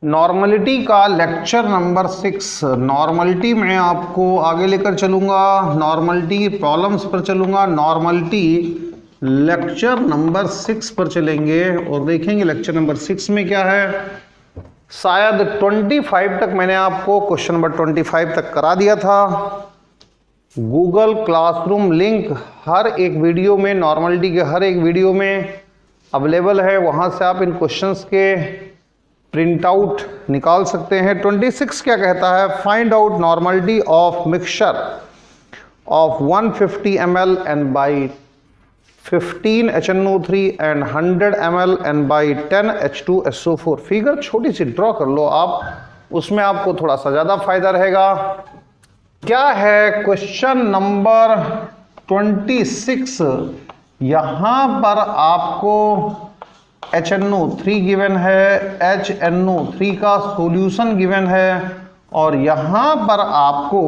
Normality का lecture number 6। Normality में आपको आगे लेकर चलूँगा, नॉर्मलिटी प्रॉब्लम्स पर चलूँगा, नॉर्मलिटी लेक्चर नंबर 6 पर चलेंगे और देखेंगे लेक्चर नंबर 6 में क्या है। शायद 25 तक मैंने आपको क्वेश्चन नंबर 25 तक करा दिया था। गूगल क्लासरूम लिंक हर एक वीडियो में, नॉर्मलिटी के हर एक वीडियो में अवेलेबल है, वहाँ से आप इन क्वेश्चंस के प्रिंट आउट निकाल सकते हैं। 26 क्या कहता है, find out normality of mixture of 150 ml and by 15 HNO3 and 100 ml and by 10 H2SO4। Figure छोटी सी ड्रॉ कर लो आप, उसमें आपको थोड़ा सा ज़्यादा फायदा रहेगा। क्या है क्वेश्चन नंबर 26। यहाँ पर आपको HNO3 गिवन है, HNO3 का सॉल्यूशन गिवन है और यहाँ पर आपको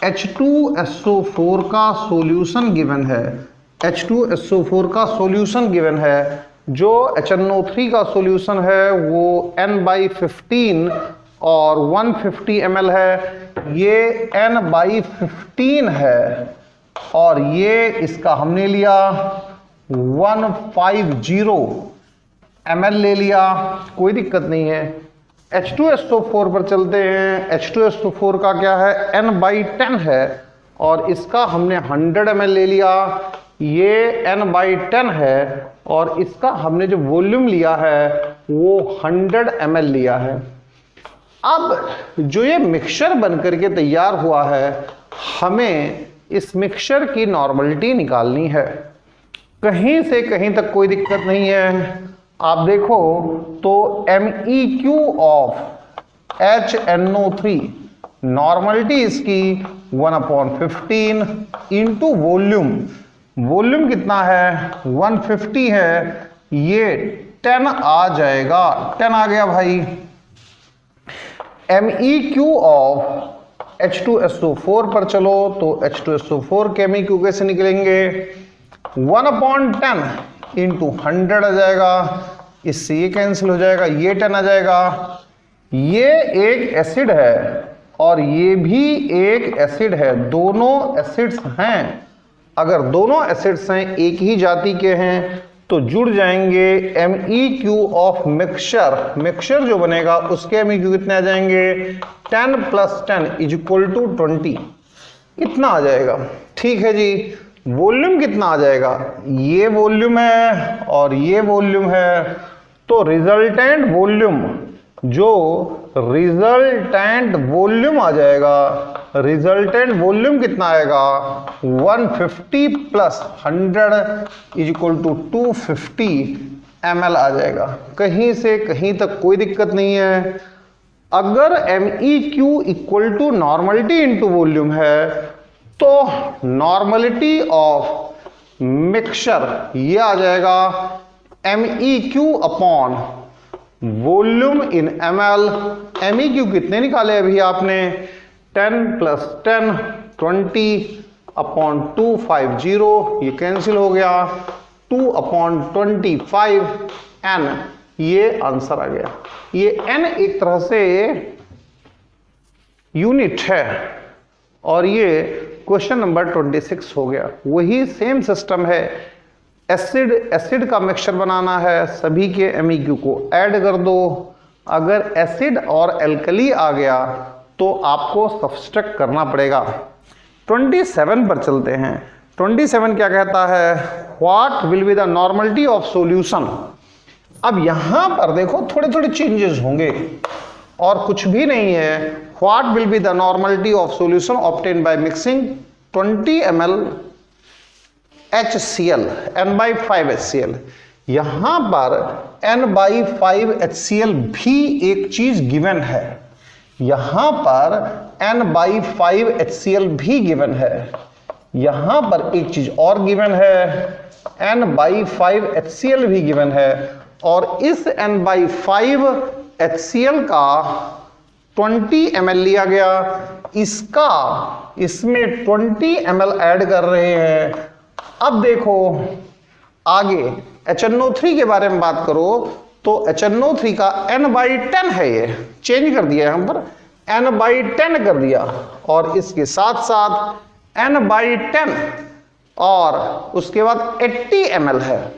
H2SO4 का सॉल्यूशन गिवन है। H2SO4 का सॉल्यूशन गिवन है। जो HNO3 का सॉल्यूशन है वो N/15 और 150 ml है, ये N/15 है और ये इसका हमने लिया 150 ml ले लिया, कोई दिक्कत नहीं है। H2SO4 पर चलते हैं। H2SO4 का क्या है, N/10 है और इसका हमने 100 ml ले लिया, ये N/10 है और इसका हमने जो वॉल्यूम लिया है वो 100 ml लिया है। अब जो ये मिक्सचर बन करके तैयार हुआ है, हमें इस मिक्सचर की नॉर्मलिटी निकालनी है। कहीं से कहीं तक कोई दिक्कत नहीं है। आप देखो तो MEQ ऑफ HNO3 नॉर्मलिटी इसकी 1/15 इंटू वॉल्यूम। वॉल्यूम कितना है, 150 है, ये 10 आ जाएगा। 10 आ गया भाई। MEQ ऑफ H2SO4 पर चलो तो H2SO4 के MEQ कैसे निकलेंगे, 1/10 इंटू 100 आ जाएगा, इससे ये कैंसिल हो जाएगा, ये 10 आ जाएगा। ये एक एसिड है और ये भी एक एसिड है, दोनों एसिड्स हैं। अगर दोनों एसिड्स हैं, एक ही जाति के हैं, तो जुड़ जाएंगे। MEQ ऑफ मिक्सचर, मिक्सचर जो बनेगा उसके MEQ कितने आ जाएंगे, 10 + 10 = 20, इतना आ जाएगा। ठीक है जी। वॉल्यूम कितना आ जाएगा, ये वॉल्यूम है और ये वॉल्यूम है, तो रिजल्टेंट वॉल्यूम, जो रिजल्टेंट वॉल्यूम आ जाएगा, रिजल्टेंट वॉल्यूम कितना आएगा, 150 + 100 = 250 ml आ जाएगा। कहीं से कहीं तक कोई दिक्कत नहीं है। अगर MEQ = नॉर्मलिटी इंटू वॉल्यूम है तो नॉर्मलिटी ऑफ मिक्सचर ये आ जाएगा MEQ अपॉन वॉल्यूम इन ml। MEQ कितने निकाले अभी आपने, 10 + 10 20/250, ये कैंसिल हो गया, 2/25 N, ये आंसर आ गया। ये N एक तरह से यूनिट है और ये क्वेश्चन नंबर 26 हो गया। वही सेम सिस्टम है, एसिड का मिक्सचर बनाना है, सभी के MEQ को ऐड कर दो। अगर एसिड और एल्कली आ गया तो आपको सब्सट्रैक्ट करना पड़ेगा। 27 पर चलते हैं। 27 क्या कहता है, what will be the normality of solution. अब यहां पर देखो थोड़े थोड़े चेंजेस होंगे और कुछ भी नहीं है। What will be the normality of solution obtained by mixing 20 ml HCl, N/5 HCl। यहां पर N/5 HCl भी एक चीज गिवन है, यहां पर N/5 HCl भी गिवन है, यहां पर एक चीज और गिवन है, N/5 HCl भी गिवन है और इस N/5 HCl का 20 ml लिया गया, इसमें 20 ml ऐड कर रहे हैं। अब देखो आगे HNO3 के बारे में बात करो तो HNO3 का n/10 है, ये चेंज कर दिया यहाँ पर, n/10 कर दिया, और इसके साथ साथ n/10 और उसके बाद 80 ml है।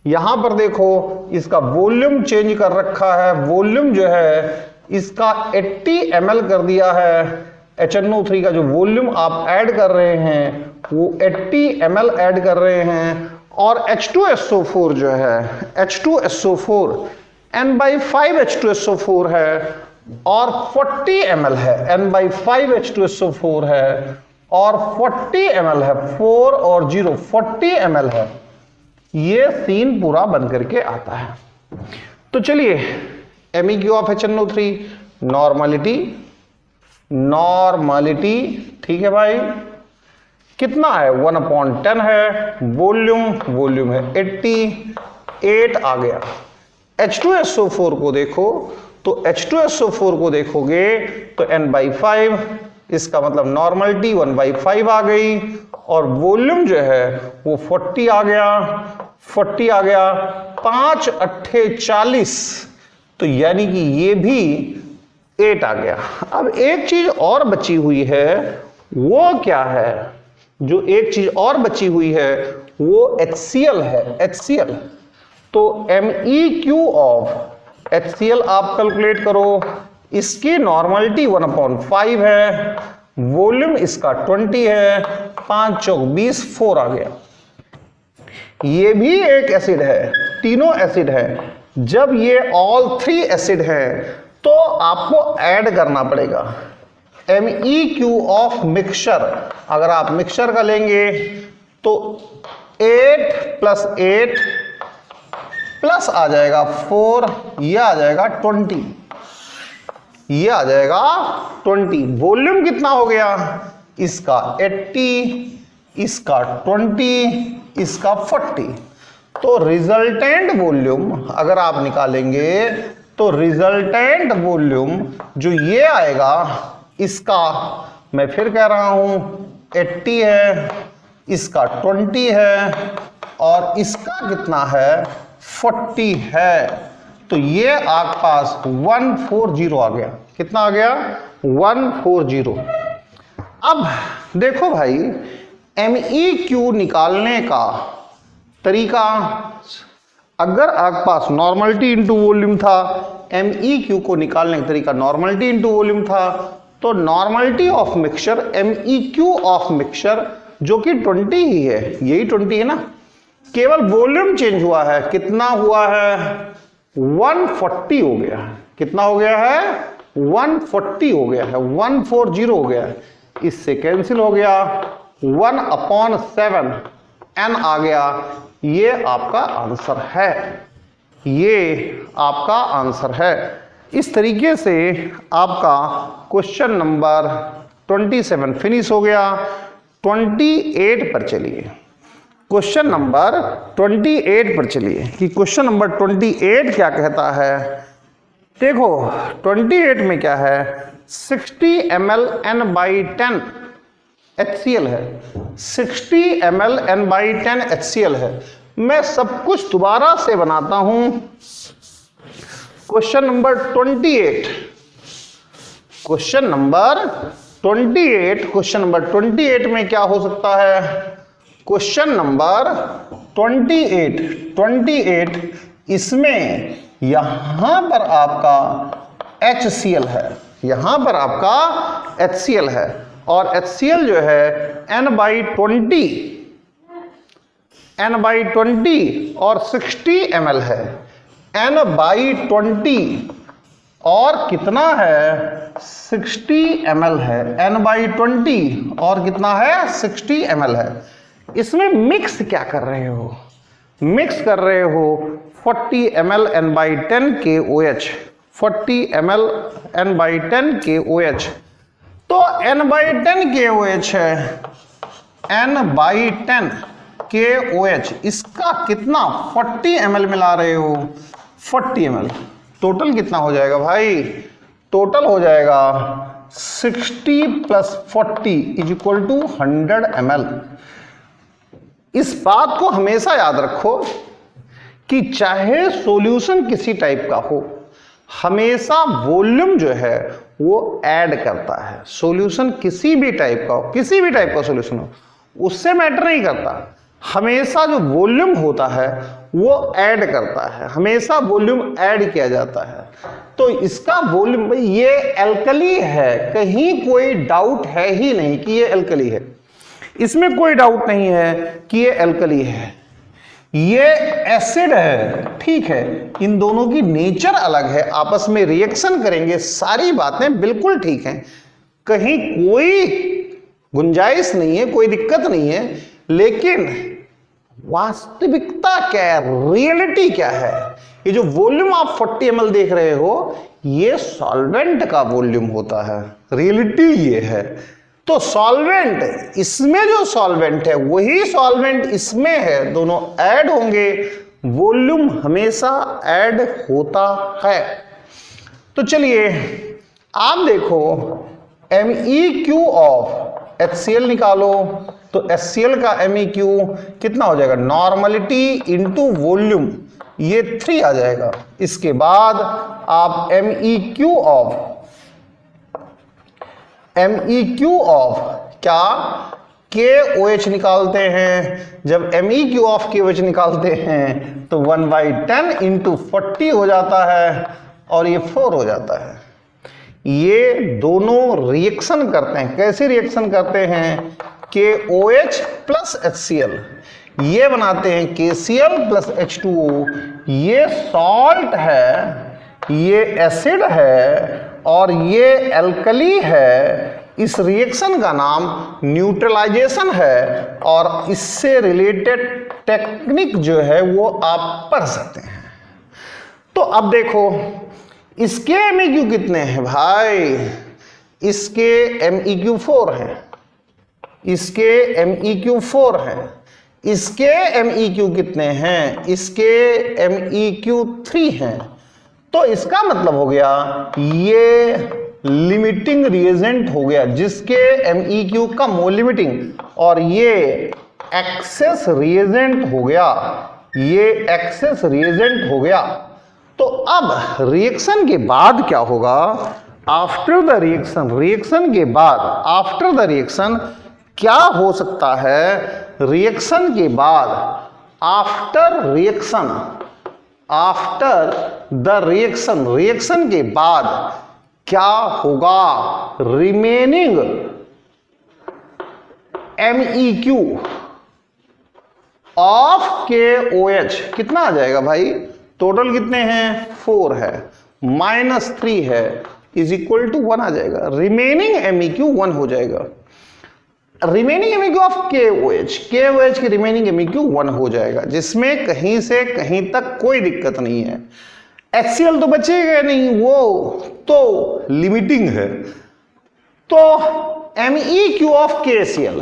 यहां पर देखो इसका वॉल्यूम चेंज कर रखा है, वॉल्यूम जो है इसका 80 ml कर दिया है। HNO3 का जो वॉल्यूम आप ऐड कर रहे हैं वो 80 ml ऐड कर रहे हैं, और H2SO4 जो है H2SO4 n/5 H2SO4 है और 40 ml है, n/5 H2SO4 है और 40 ml है, 4 और 0 40 ml है। ये सीन पूरा बन करके आता है। तो चलिए MEQ ऑफ HNO3, नॉर्मलिटी, ठीक है भाई, कितना है 1/10 है, वॉल्यूम है 88 आ गया। H2SO4 को देखो तो H2SO4 को देखोगे तो n/5, इसका मतलब नॉर्मलिटी 1/5 आ गई, और वॉल्यूम जो है वो 40 आ गया, 5 8 40, तो यानी कि ये भी 8 आ गया। अब एक चीज और बची हुई है, वो क्या है? जो एक चीज और बची हुई है वो HCl है, HCl। तो MEQ ऑफ HCl आप कैलकुलेट करो, इसकी नॉर्मलिटी 1/5 है, वॉल्यूम इसका 20 है, 5 चौक 20, 4 आ गया। ये भी एक एसिड है, तीनों एसिड है। जब ये ऑल 3 एसिड है तो आपको ऐड करना पड़ेगा MEQ ऑफ मिक्सचर। अगर आप मिक्सचर का लेंगे तो 8 + 8 प्लस आ जाएगा 4, यह आ जाएगा 20, ये आ जाएगा 20। वॉल्यूम कितना हो गया? इसका 80, इसका 20, इसका 40। तो रिजल्टेंट वॉल्यूम अगर आप निकालेंगे तो रिजल्टेंट वॉल्यूम जो ये आएगा, इसका मैं फिर कह रहा हूं 80 है, इसका 20 है, और इसका कितना है 40 है। तो ये आपके पास 140 आ गया। कितना आ गया? 140। अब देखो भाई, MEQ निकालने का तरीका, अगर आपके पास नॉर्मलिटी इंटू वॉल्यूम था, MEQ को निकालने का तरीका नॉर्मलिटी इंटू वॉल्यूम था, तो normality of mixture MEQ of mixture जो कि 20 ही है, यही 20 है ना, केवल वॉल्यूम चेंज हुआ है। कितना हुआ है? 140 हो गया है। कितना हो गया है? 140 हो गया है, 140 हो गया है। इससे कैंसिल हो गया, 1/7 n आ गया। ये आपका आंसर है, ये आपका आंसर है। इस तरीके से आपका क्वेश्चन नंबर 27 फिनिश हो गया। 28 पर चलिए, क्वेश्चन नंबर 28 पर चलिए कि क्वेश्चन नंबर 28 क्या कहता है। देखो 28 में क्या है, 60 ml n/10 HCl है, 60 ml n/10 HCl है। मैं सब कुछ दोबारा से बनाता हूं। क्वेश्चन नंबर 28, क्वेश्चन नंबर 28 में क्या हो सकता है? क्वेश्चन नंबर 28 इसमें यहां पर आपका HCl है, यहां पर आपका HCl है, और HCl जो है n/20 और 60 ml है। n/20 और कितना है? 60 ml है। n/20 और कितना है? 60 ml है। इसमें मिक्स क्या कर रहे हो? मिक्स कर रहे हो 40 ml n/10 KOH, 40 ml n/10 KOH। तो n/10 KOH है, n/10 KOH, इसका कितना 40 ml मिला रहे हो, 40 ml। टोटल कितना हो जाएगा भाई? टोटल हो जाएगा 60 + 40 = 100 ml। इस बात को हमेशा याद रखो कि चाहे सॉल्यूशन किसी टाइप का हो, हमेशा वॉल्यूम जो है वो ऐड करता है। सॉल्यूशन किसी भी टाइप का हो, किसी भी टाइप का सॉल्यूशन हो, उससे मैटर नहीं करता, हमेशा जो वॉल्यूम होता है वो ऐड करता है, हमेशा वॉल्यूम ऐड किया जाता है। तो इसका वॉल्यूम, भाई ये एल्कली है, कहीं कोई डाउट है ही नहीं कि ये एल्कली है, इसमें कोई डाउट नहीं है कि ये एल्कली है। ये एसिड है, ठीक है, इन दोनों की नेचर अलग है, आपस में रिएक्शन करेंगे, सारी बातें बिल्कुल ठीक हैं, कहीं कोई गुंजाइश नहीं है, कोई दिक्कत नहीं है। लेकिन वास्तविकता क्या है, रियलिटी क्या है? ये जो वॉल्यूम आप 40 ml देख रहे हो, ये सॉल्वेंट का वॉल्यूम होता है, रियलिटी ये है। तो सॉल्वेंट, इसमें जो सॉल्वेंट है वही सॉल्वेंट इसमें है, दोनों ऐड होंगे, वॉल्यूम हमेशा ऐड होता है। तो चलिए आप देखो, MEQ ऑफ HCl निकालो, तो HCl का MEQ कितना हो जाएगा? नॉर्मलिटी इंटू वॉल्यूम, ये 3 आ जाएगा। इसके बाद आप MEQ ऑफ क्या KOH निकालते हैं। जब MEQ ऑफ KOH निकालते हैं तो 1/10 इंटू 40 हो जाता है और ये 4 हो जाता है। ये दोनों रिएक्शन करते हैं, कैसे रिएक्शन करते हैं? KOH प्लस HCl, ये बनाते हैं KCl प्लस H2O। ये सॉल्ट है, ये एसिड है और ये एल्कली है। इस रिएक्शन का नाम न्यूट्रलाइजेशन है और इससे रिलेटेड टेक्निक जो है वो आप पढ़ सकते हैं। तो अब देखो, इसके MEQ कितने हैं भाई? इसके MEQ 4 है, इसके MEQ 4 है, इसके MEQ कितने हैं? इसके MEQ 3 हैं। तो इसका मतलब हो गया ये लिमिटिंग रिएजेंट हो गया, जिसके MEQ कम वो लिमिटिंग, और ये एक्सेस रिएजेंट हो गया, ये एक्सेस रिएजेंट हो गया। तो अब रिएक्शन के बाद क्या होगा? आफ्टर द रिएक्शन, रिएक्शन के बाद, आफ्टर द रिएक्शन क्या हो सकता है? रिएक्शन के बाद, after reaction, after the reaction, reaction के बाद क्या होगा? रिमेनिंग MEQ ऑफ KOH कितना आ जाएगा भाई? टोटल कितने हैं? 4 है, -3 है, इज इक्वल टू 1 आ जाएगा। रिमेनिंग MEQ 1 हो जाएगा। रिमेनिंग MEQ ऑफ KOH की रिमेनिंग MEQ 1 हो जाएगा, जिसमें कहीं से कहीं तक कोई दिक्कत नहीं है। HCl तो बचेगा नहीं, वो तो लिमिटिंग है। तो MEQ of KCl,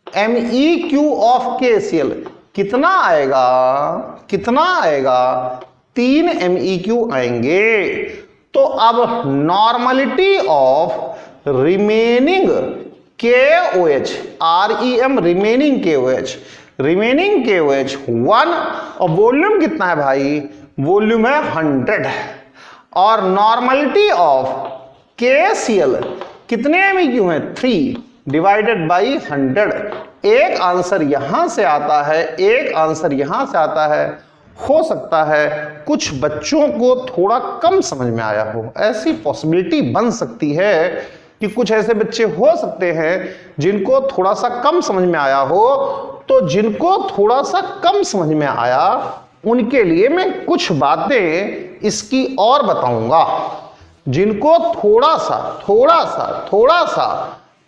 MEQ of KCl कितना आएगा? कितना आएगा? 3 MEQ आएंगे। तो अब normality of remaining KOH, REM remaining KOH, remaining KOH 1, और वॉल्यूम कितना है भाई? वॉल्यूम है 100। और नॉर्मलिटी ऑफ KCl कितने MEQ हैं? 3 डिवाइडेड बाई 100। एक आंसर यहां से आता है, एक आंसर यहां से आता है। हो सकता है कुछ बच्चों को थोड़ा कम समझ में आया हो, ऐसी पॉसिबिलिटी बन सकती है कि कुछ ऐसे बच्चे हो सकते हैं जिनको थोड़ा सा कम समझ में आया हो। तो जिनको थोड़ा सा कम समझ में आया उनके लिए मैं कुछ बातें इसकी और बताऊंगा। जिनको थोड़ा सा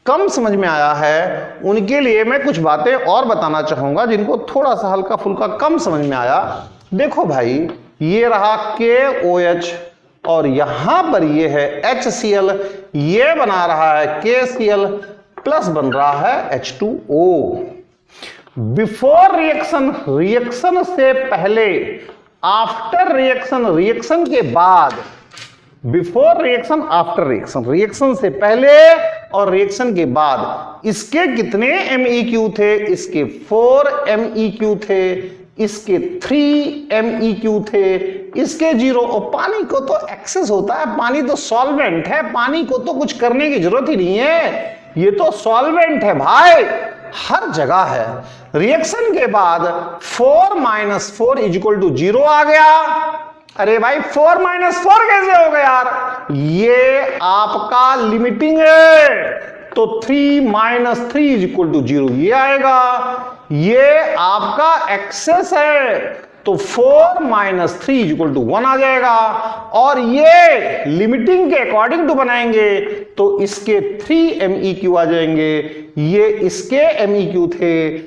कम समझ में आया है उनके लिए मैं कुछ बातें और बताना चाहूंगा। जिनको थोड़ा सा हल्का फुल्का कम समझ में आया, देखो भाई, ये रहा KOH और यहां पर ये है HCl, ये बना रहा है KCl प्लस बन रहा है H2O। बिफोर रिएक्शन, रिएक्शन से पहले, आफ्टर रिएक्शन, रिएक्शन के बाद, before reaction, after reaction, reaction से पहले और रिएक्शन के बाद इसके कितने MEQ थे? इसके 4 MEQ थे। इसके 3 MEQ थे, इसके 0। और पानी को तो एक्सेस होता है, पानी तो सॉल्वेंट है, पानी को तो कुछ करने की जरूरत ही नहीं है, ये तो सॉल्वेंट है भाई, हर जगह है। रिएक्शन के बाद 4 - 4 = 0 आ गया। अरे भाई 4 - 4 कैसे हो गया यार, ये आपका लिमिटिंग है, तो 3 - 3 = 0 ये आएगा। ये आपका एक्सेस है, तो 4 - 3 = 1 आ जाएगा। और ये लिमिटिंग के अकॉर्डिंग टू बनाएंगे तो इसके 3 MEQ आ जाएंगे, ये इसके MEQ थे।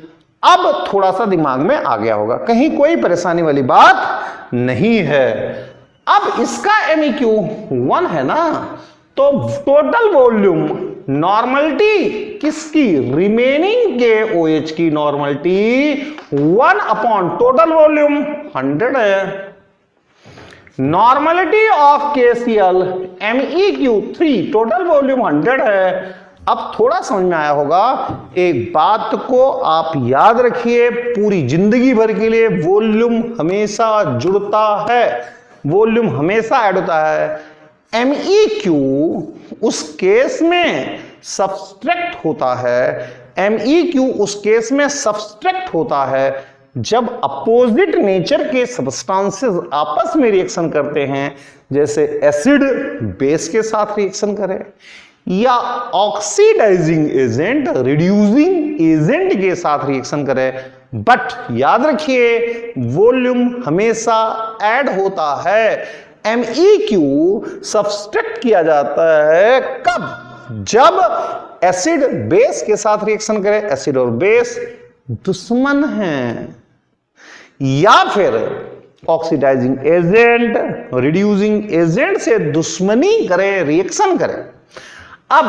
अब थोड़ा सा दिमाग में आ गया होगा, कहीं कोई परेशानी वाली बात नहीं है। अब इसका MEQ 1 है ना, तो टोटल वॉल्यूम नॉर्मलिटी किसकी, रिमेनिंग के OH की नॉर्मलिटी 1 टोटल वॉल्यूम 100 है। Normality of KCl MEQ 3 total volume 100 है। अब थोड़ा समझ में आया होगा, एक बात को आप याद रखिए पूरी जिंदगी भर के लिए, वॉल्यूम हमेशा जुड़ता है, वॉल्यूम हमेशा ऐड होता है। MEQ उस केस में सब्सट्रैक्ट होता है, MEQ उस केस में सब्सट्रैक्ट होता है जब अपोजिट नेचर के सब्सटेंसेस आपस में रिएक्शन करते हैं, जैसे एसिड बेस के साथ रिएक्शन करे, या ऑक्सीडाइजिंग एजेंट रिड्यूसिंग एजेंट के साथ रिएक्शन करे। बट याद रखिए वॉल्यूम हमेशा ऐड होता है। MEQ सब्सट्रैक्ट किया जाता है कब, जब एसिड बेस के साथ रिएक्शन करे, एसिड और बेस दुश्मन हैं, या फिर ऑक्सीडाइजिंग एजेंट रिड्यूसिंग एजेंट से दुश्मनी करे, रिएक्शन करे। अब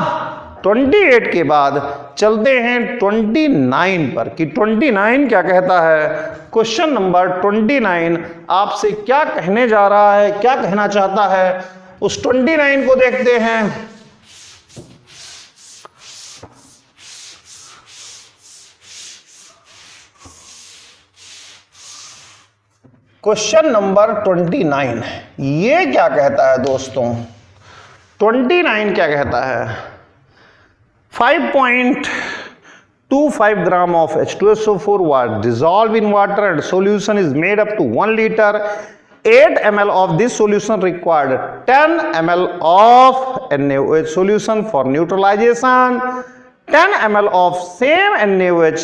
28 के बाद चलते हैं 29 पर कि 29 क्या कहता है। क्वेश्चन नंबर 29 आपसे क्या कहने जा रहा है, क्या कहना चाहता है, उस 29 को देखते हैं। क्वेश्चन नंबर 29 ये क्या कहता है दोस्तों, 29 क्या कहता है, 5.25 gram of H2SO4 was dissolved in water and solution is made up to 1 liter. 8 ml of this solution required 10 ml of NaOH solution for neutralization. 10 ml of same NaOH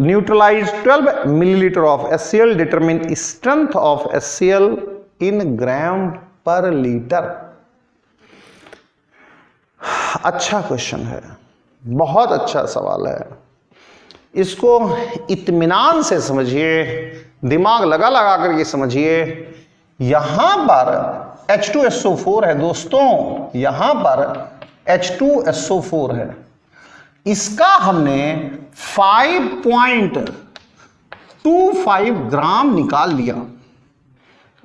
neutralized 12 milliliter of HCl. Determine strength of HCl in gram per liter. अच्छा question है, बहुत अच्छा सवाल है, इसको इत्मीनान से समझिए, दिमाग लगा लगा करके समझिए। यहां पर H2SO4 है दोस्तों, यहां पर H2SO4 है, इसका हमने 5.25 ग्राम निकाल लिया,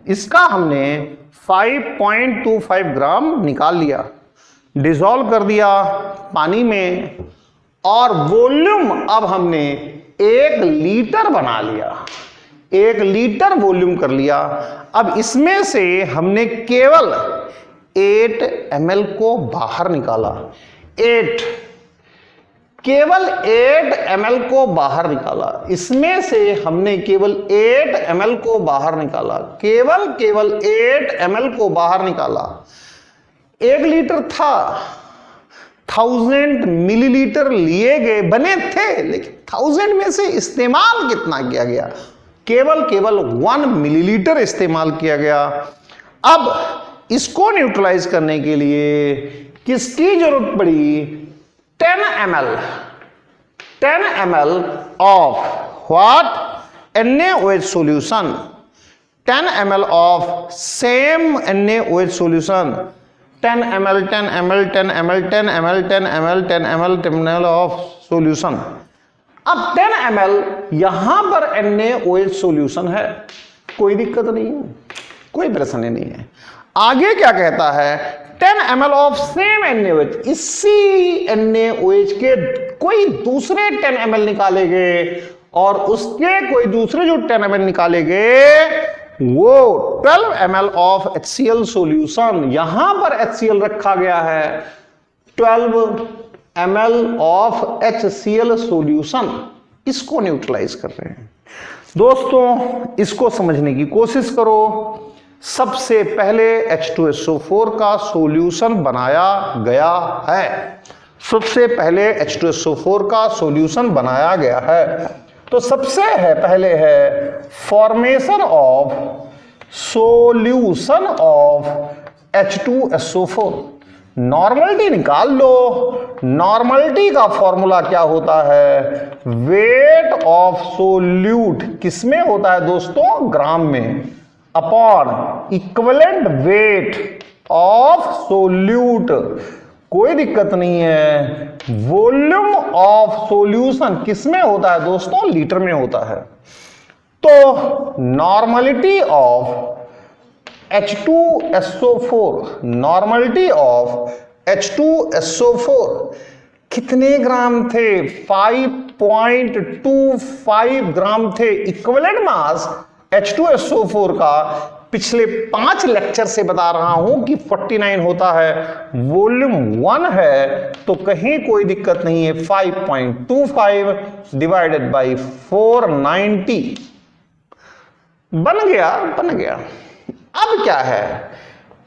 इसका हमने 5.25 ग्राम निकाल लिया, डिसॉल्व कर दिया पानी में, और वॉल्यूम अब हमने 1 लीटर बना लिया, 1 लीटर वॉल्यूम कर लिया। अब इसमें से हमने केवल 8 ml को बाहर निकाला, केवल 8 ml को बाहर निकाला, इसमें से हमने केवल 8 ml को बाहर निकाला, केवल 8 ml को बाहर निकाला। 1 लीटर था, 1000 मिलीलीटर लिए गए बने थे, लेकिन 1000 में से इस्तेमाल कितना किया गया, केवल 1 मिलीलीटर इस्तेमाल किया गया। अब इसको न्यूट्रलाइज करने के लिए किसकी जरूरत पड़ी, 10 ml of what, NaOH solution, 10 ml of same NaOH solution, 10 ml of solution। अब 10 ml यहां पर NaOH solution है, कोई दिक्कत नहीं है, कोई परेशानी नहीं है। आगे क्या कहता है, 10 ml of same NaOH, इसी NaOH के कोई दूसरे 10 ml निकाले गए और उसके कोई दूसरे जो 10 ml निकालेंगे वो 12 ml ऑफ HCl सॉल्यूशन, यहां पर HCl रखा गया है 12 ml ऑफ HCl सॉल्यूशन, इसको न्यूट्रलाइज कर रहे हैं। दोस्तों इसको समझने की कोशिश करो। सबसे पहले H2SO4 का सॉल्यूशन बनाया गया है, सबसे पहले H2SO4 का सॉल्यूशन बनाया गया है। तो सबसे पहले है formation of solution of H2SO4। Normality निकाल लो। नॉर्मलिटी का फॉर्मूला क्या होता है? वेट ऑफ सोल्यूट किसमें होता है दोस्तों? ग्राम में, upon equivalent weight of solute, कोई दिक्कत नहीं है। वॉल्यूम ऑफ सॉल्यूशन किसमें होता है दोस्तों? लीटर में होता है। तो normality of H2SO4, normality of H2SO4 कितने ग्राम थे? 5.25 ग्राम थे। इक्विवेलेंट मास H2SO4 का पिछले 5 लेक्चर से बता रहा हूं कि 49 होता है। वॉल्यूम 1 है तो कहीं कोई दिक्कत नहीं है। 5.25 डिवाइडेड बाई 490 बन गया। अब क्या है?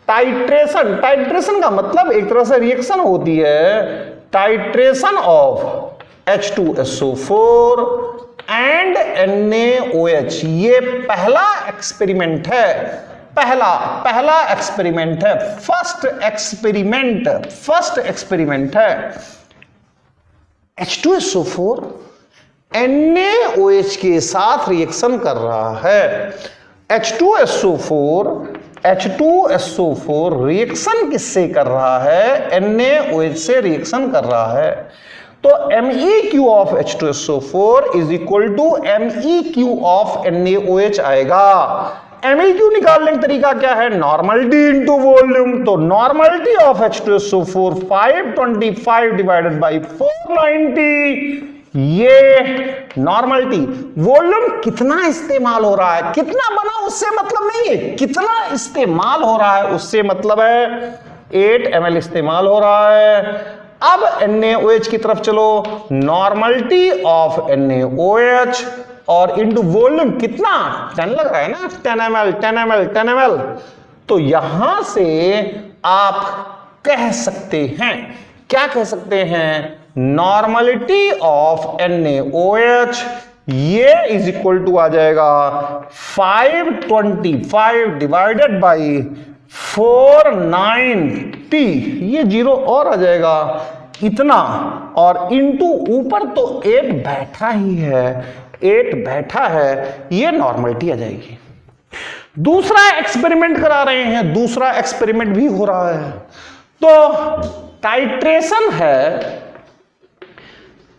टाइट्रेशन। टाइट्रेशन का मतलब एक तरह से रिएक्शन होती है। Titration of H2SO4 and NaOH, ये पहला एक्सपेरिमेंट है, पहला एक्सपेरिमेंट है, फर्स्ट एक्सपेरिमेंट है। H2SO4 NaOH के साथ रिएक्शन कर रहा है। H2SO4 रिएक्शन किससे कर रहा है? NaOH से रिएक्शन कर रहा है। तो MEq of H2SO4 is equal to MEq of NaOH आएगा। MEq निकालने का तरीका क्या है? Normality into volume. तो normality of H2SO4 525 divided by 490, ये नॉर्मलिटी। वॉल्यूम कितना इस्तेमाल हो रहा है, कितना बना उससे मतलब नहीं है, कितना इस्तेमाल हो रहा है उससे मतलब है। 8 ml इस्तेमाल हो रहा है। अब NaOH की तरफ चलो। नॉर्मलिटी ऑफ NaOH और इनटू वॉल्यूम कितना? 10 लग रहा है ना, 10 ml। तो यहां से आप कह सकते हैं, क्या कह सकते हैं? नॉर्मलिटी ऑफ NaOH ये इज इक्वल टू आ जाएगा 525 डिवाइडेड बाई 490, ये 0 और आ जाएगा इतना, और इनटू ऊपर तो 8 बैठा ही है, 8 बैठा है, ये नॉर्मलिटी आ जाएगी। दूसरा एक्सपेरिमेंट करा रहे हैं, दूसरा एक्सपेरिमेंट भी हो रहा है। तो टाइट्रेशन है,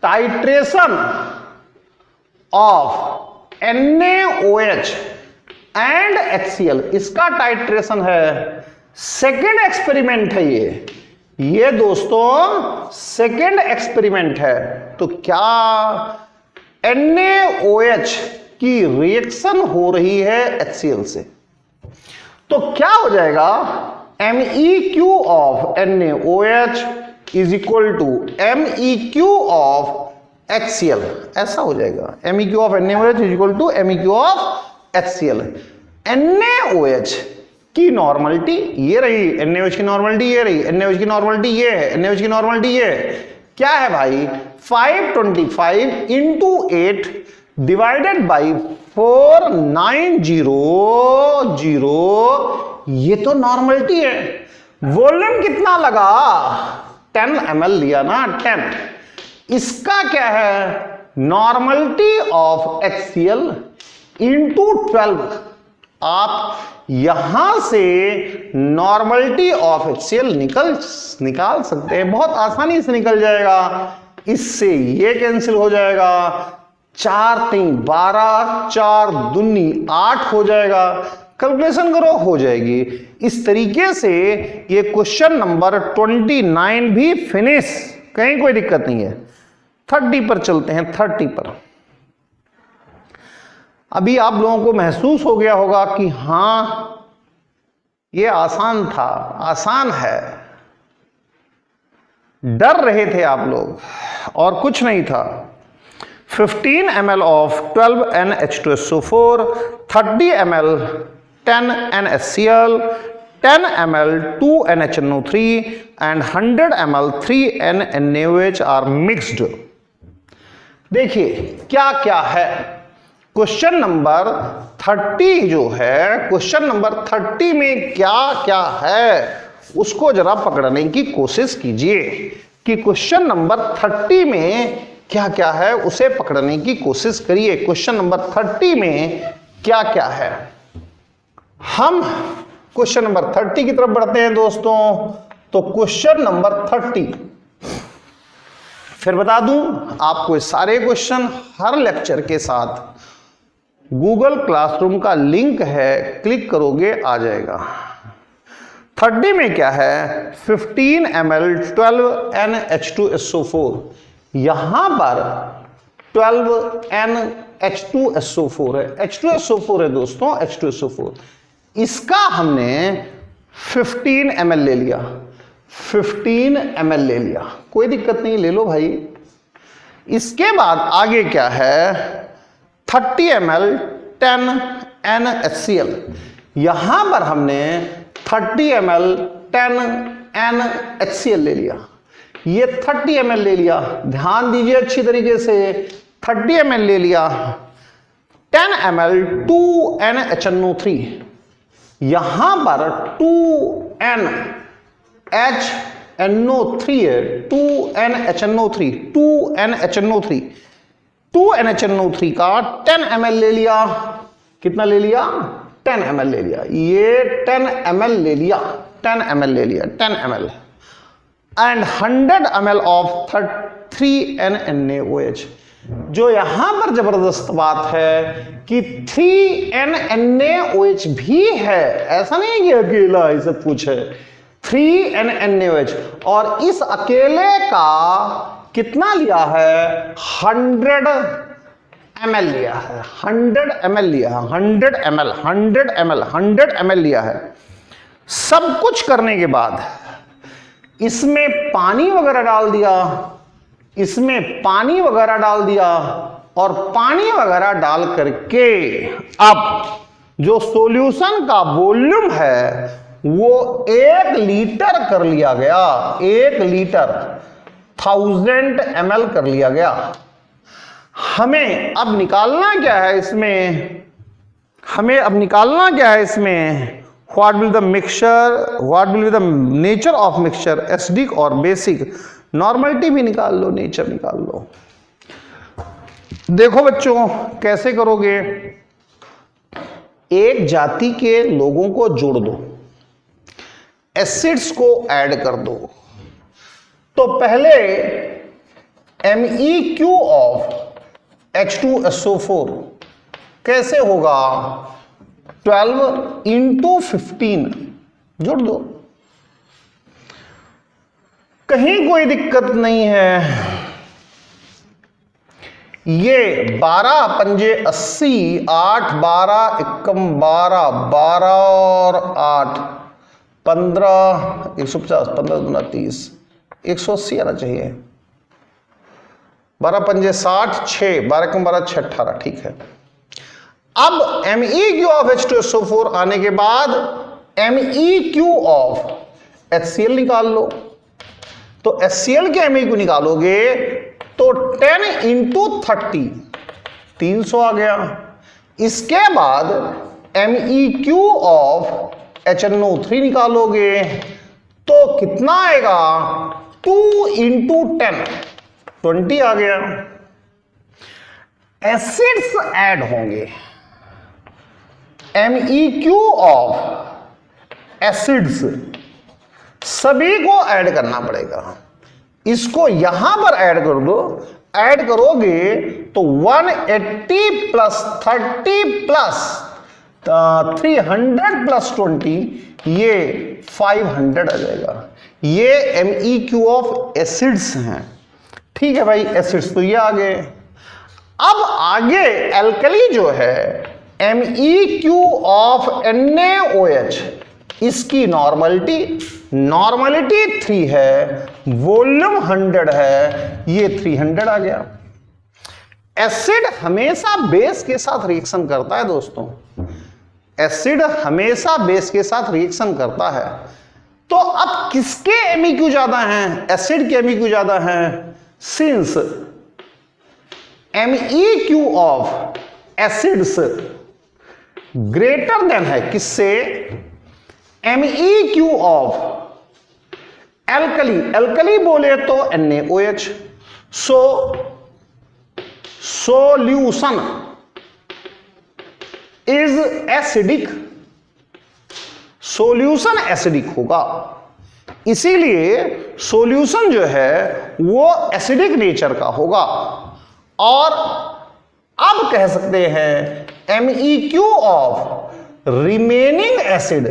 titration of NaOH and HCl, इसका टाइट्रेशन है। सेकेंड एक्सपेरिमेंट है ये दोस्तों सेकेंड एक्सपेरिमेंट है। तो क्या NaOH की रिएक्शन हो रही है HCl से, तो क्या हो जाएगा? MEq of NaOH is equal to MEq of HCl, ऐसा हो जाएगा। MEq of NaOH is equal to MEq of HCl। NaOH की नॉर्मलिटी ये रही, NaOH की नॉर्मलिटी ये रही, NaOH की नॉर्मलिटी ये है, NaOH की नॉर्मलिटी ये क्या है भाई? 525 इंटू 8 डिवाइडेड बाई 4900, ये तो नॉर्मलिटी है। वॉल्यूम कितना लगा? 10 ml लिया ना, 10। इसका क्या है? Normality of HCl into 12। आप यहां से नॉर्मलिटी ऑफ HCl निकाल सकते हैं, बहुत आसानी से निकल जाएगा। इससे ये कैंसिल हो जाएगा, 4 3 12, 4 दूनी 8 हो जाएगा। कैलकुलेशन करो, हो जाएगी। इस तरीके से ये क्वेश्चन नंबर 29 भी फिनिश, कहीं कोई दिक्कत नहीं है। 30 पर चलते हैं, 30 पर। अभी आप लोगों को महसूस हो गया होगा कि हाँ ये आसान था, आसान है, डर रहे थे आप लोग और कुछ नहीं था। 15 ml of 12NH2SO4, 30 ml 10NaCl, 10 ml 2NHNO3 and 100 ml 3NaOH are mixed। देखिए क्या क्या है। क्वेश्चन नंबर 30 जो है, क्वेश्चन नंबर 30 में क्या क्या है उसको जरा पकड़ने की कोशिश कीजिए कि क्वेश्चन नंबर 30 में क्या क्या है उसे पकड़ने की कोशिश करिए। क्वेश्चन नंबर 30 में क्या क्या है। हम क्वेश्चन नंबर 30 की तरफ बढ़ते हैं दोस्तों। तो क्वेश्चन नंबर 30, फिर बता दूं आपको सारे क्वेश्चन हर लेक्चर के साथ गूगल क्लासरूम का लिंक है, क्लिक करोगे आ जाएगा। 30 में क्या है, 15 ml 12NH2SO4, यहां पर 12NH2SO4 है, H2SO4 है दोस्तों, H2SO4। इसका हमने 15 ml ले लिया, 15 ml ले लिया, कोई दिक्कत नहीं, ले लो भाई। इसके बाद आगे क्या है, 30 ml 10NaCl, यहां पर हमने 30 ml 10NaCl ले लिया, ये 30 ml ले लिया, ध्यान दीजिए अच्छी तरीके से, 30 ml ले लिया, 10 ml 2NHNO3, यहां पर 2NHNO3 है, 2NHNO3 का 10 ml ले लिया, कितना ले लिया, 10 ml ले लिया, ये 10 ml ले लिया, 10 ml ले लिया, 10 ml and 100 ml of 3NaOH। जो यहां पर जबरदस्त बात है कि 3NaOH भी है, ऐसा नहीं कि अकेला ही सब कुछ है, 3NaOH, और इस अकेले का कितना लिया है, 100 ml लिया है, 100 ml लिया है, 100 ml लिया है। सब कुछ करने के बाद इसमें पानी वगैरह डाल दिया, इसमें पानी वगैरह डाल दिया, और पानी वगैरह डाल करके अब जो सॉल्यूशन का वॉल्यूम है वो 1 लीटर कर लिया गया, 1 लीटर 1000 ml कर लिया गया। हमें अब निकालना क्या है इसमें, हमें अब निकालना क्या है इसमें, what will the mixture, what will be the nature of mixture, acidic और बेसिक, नॉर्मलिटी भी निकाल लो, नेचर निकाल लो। देखो बच्चों कैसे करोगे, एक जाति के लोगों को जोड़ दो, एसिड्स को ऐड कर दो। तो पहले MEQ ऑफ H2SO4 कैसे होगा, 12 × 15 जोड़ दो, कहीं कोई दिक्कत नहीं है। ये 12 पंजे 80, 8 12 एकम 12, 12 और 8 15, 150, 15 दूना 30, 180 आना चाहिए, 12 पंजे 60, 6 12 कम 12 6 18, ठीक है। अब MEQ ऑफ H2SO4 आने के बाद MEQ ऑफ HCl निकाल लो। तो HCl के MEQ निकालोगे तो 10 × 30 300 आ गया। इसके बाद MEQ ऑफ HNO3 निकालोगे तो कितना आएगा, 2 × 10 20 आ गया। एसिड्स ऐड होंगे, MEQ ऑफ एसिड्स सभी को ऐड करना पड़ेगा। इसको यहां पर ऐड कर दो, ऐड करोगे तो 180 प्लस 30 प्लस 300 प्लस 20, ये 500 आ जाएगा। ये MEQ ऑफ एसिड्स हैं, ठीक है भाई, एसिड्स तो ये आ गए। अब आगे एल्कली जो है MEQ ऑफ NaOH, इसकी नॉर्मलिटी 3 है, वॉल्यूम 100 है, ये 300 आ गया। एसिड हमेशा बेस के साथ रिएक्शन करता है दोस्तों, एसिड हमेशा बेस के साथ रिएक्शन करता है। तो अब किसके MEQ ज्यादा हैं? एसिड के MEQ ज्यादा हैं। Since MEQ of acids greater than है किससे? MEQ ऑफ एल्कली बोले तो NaOH। Solution is acidic, solution acidic होगा, इसीलिए सॉल्यूशन जो है वो एसिडिक नेचर का होगा। और अब कह सकते हैं MEQ of remaining acid,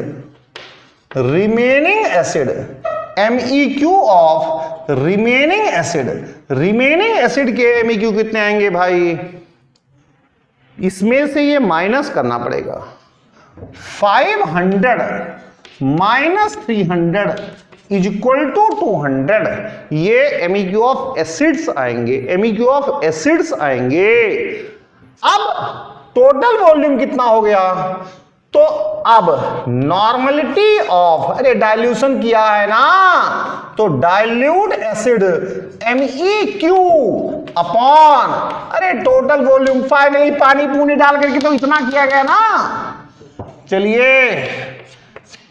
MEQ of remaining acid के MEQ कितने आएंगे भाई? इसमें से ये माइनस करना पड़ेगा। 500 माइनस 300 इज इक्वल टू 200। ये MEQ ऑफ एसिड्स आएंगे। अब टोटल वॉल्यूम कितना हो गया? तो अब नॉर्मलिटी ऑफ, अरे डाइल्यूशन किया है ना, तो डाइल्यूट एसिड MEQ अपॉन, अरे टोटल वॉल्यूम, फाइनली पानी पूनी डाल करके तो इतना किया गया ना। चलिए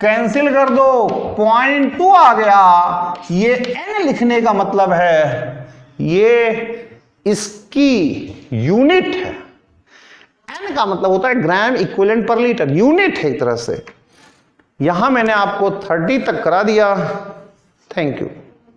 कैंसिल कर दो, 0.2 आ गया। ये n लिखने का मतलब है ये इसकी यूनिट है। n का मतलब होता है ग्राम इक्विवेलेंट पर लीटर, यूनिट है एक तरह से। यहां मैंने आपको 30 तक करा दिया। Thank you.